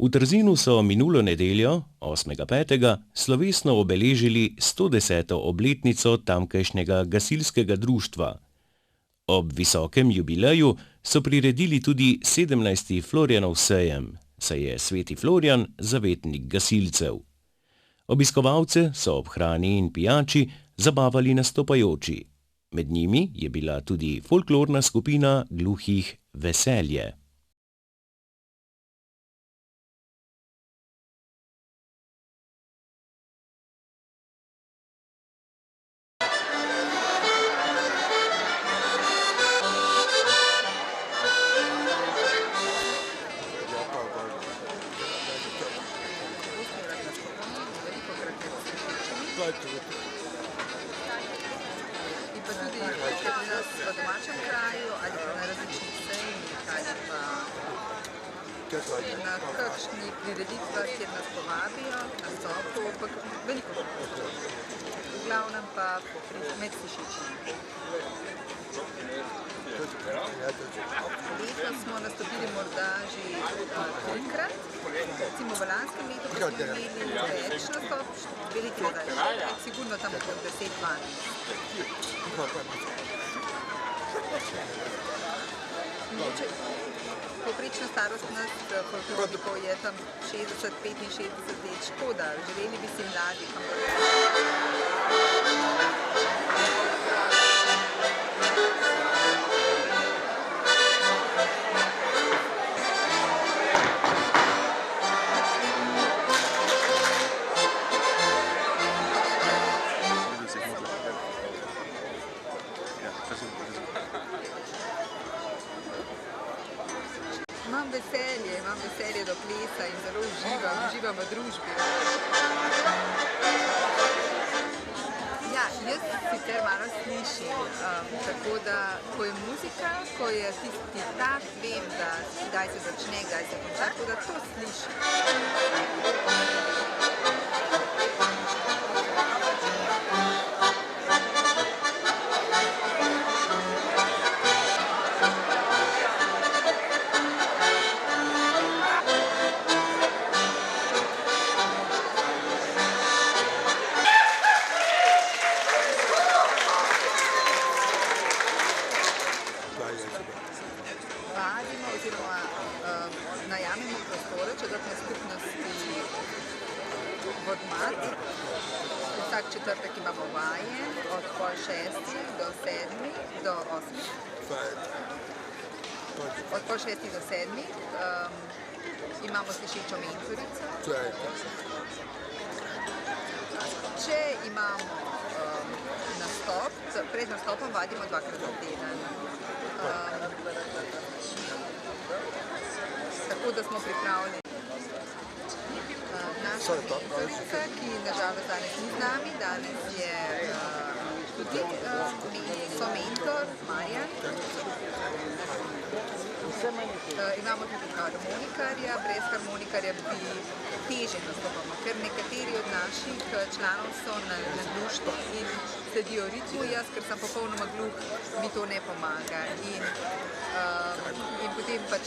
V Trzinu so minulo nedeljo, 8. 5., slovesno obeležili 110. obletnico tamkajšnjega gasilskega društva. Ob visokem jubileju so priredili tudi 17. Florjanov sejem, saj je sveti Florjan zavetnik gasilcev. Obiskovalce so ob hrani in pijači zabavali nastopajoči. Med njimi je bila tudi folklorna skupina gluhih Veselje. In pa tudi pri nas v domačem kraju ali pa na različnih sejmih ali pa na kakšnih prireditvah, kjer nas povabijo, nastopu, pa veliko. V glavnem pa med Slišičem. Letos smo nastopili morda že 3-krat, recimo v lanskem letu pa smo imeli več nastop, 2 leti nazaj, sigurno tam okrog 10-12. Povprečna starost nas folklornikov je tam 60-65 let, škoda, želeli bi si mladi. Imam veselje do plesa in zelo uživam v družbi. Ja, jaz sicer malo slišim, tako da, ko je muzika, ko je tisti tak, vem, da kdaj se začne, kdaj se konča, tako da to slišim. Vadimo oziroma najamemo prostore četrtne skupnosti Vodmat. Vsak četrtek imamo vaje od 5:30 do 7 do 8. Od 5:30 do 7 imamo slišečo mentorico. Če imamo nastop, pred nastopom vadimo 2-krat na teden. Tako da smo pripravljeni. Naša mentorica, ki nažalost danes ni z nami, danes je tudi somentor Marjan. Imamo tudi harmonikarja, brez harmonikarja bi težje nastopamo, ker nekateri od naših članov so na gluštvu in sledijo ritmu, jaz, ker sem popolnoma gluh, mi to ne pomaga in potem pač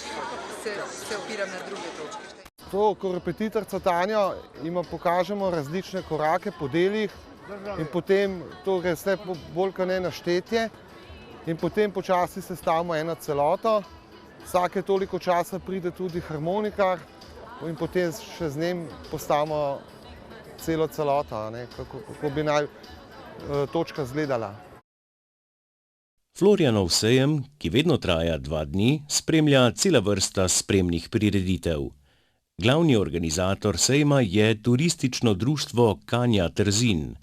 se opiram na druge točke. To korepetitorico Tanjo jima pokažemo različne korake po delih in potem to gre vse bolj kot ne naštetje in potem počasi sestavimo eno celoto. Vsake toliko časa pride tudi harmonikar in potem še z njim postavimo celo celoto, kako bi naj točka izgledala. Florjanov sejem, ki vedno traja 2 dni, spremlja cela vrsta spremnih prireditev. Glavni organizator sejma je turistično društvo Kanja Trzin.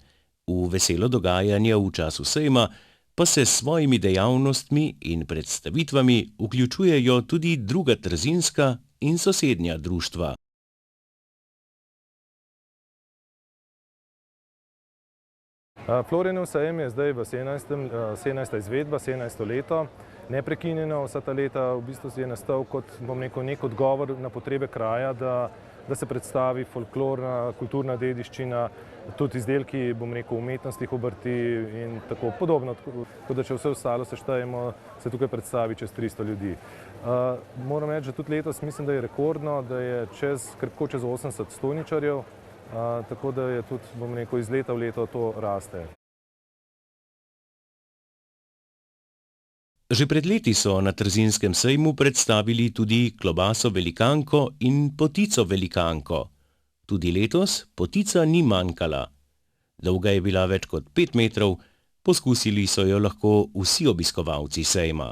V veselo dogajanje v času sejma pa se s svojimi dejavnostmi in predstavitvami vključujejo tudi druga trzinska in sosednja društva. Florjanov sejem je zdaj v 17. izvedba, 17. leto. Neprekinjeno vsa ta leta v bistvu je nastal kot nek odgovor na potrebe kraja, da da se predstavi folklorna, kulturna dediščina, tudi izdelki, bom rekel, umetnostnih obrti in tako podobno. Tako da če vse ostalo seštejemo, se tukaj predstavi čez 300 ljudi. Moram reči, da tudi letos mislim, da je rekordno, da je krepko čez 80 stojničarjev, tako da je tudi, bom rekel, iz leta v leto to raste. Že pred leti so na trzinskem sejmu predstavili tudi klobaso velikanko in potico velikanko. Tudi letos potica ni manjkala. Dolga je bila več kot 5 metrov, poskusili so jo lahko vsi obiskovalci sejma.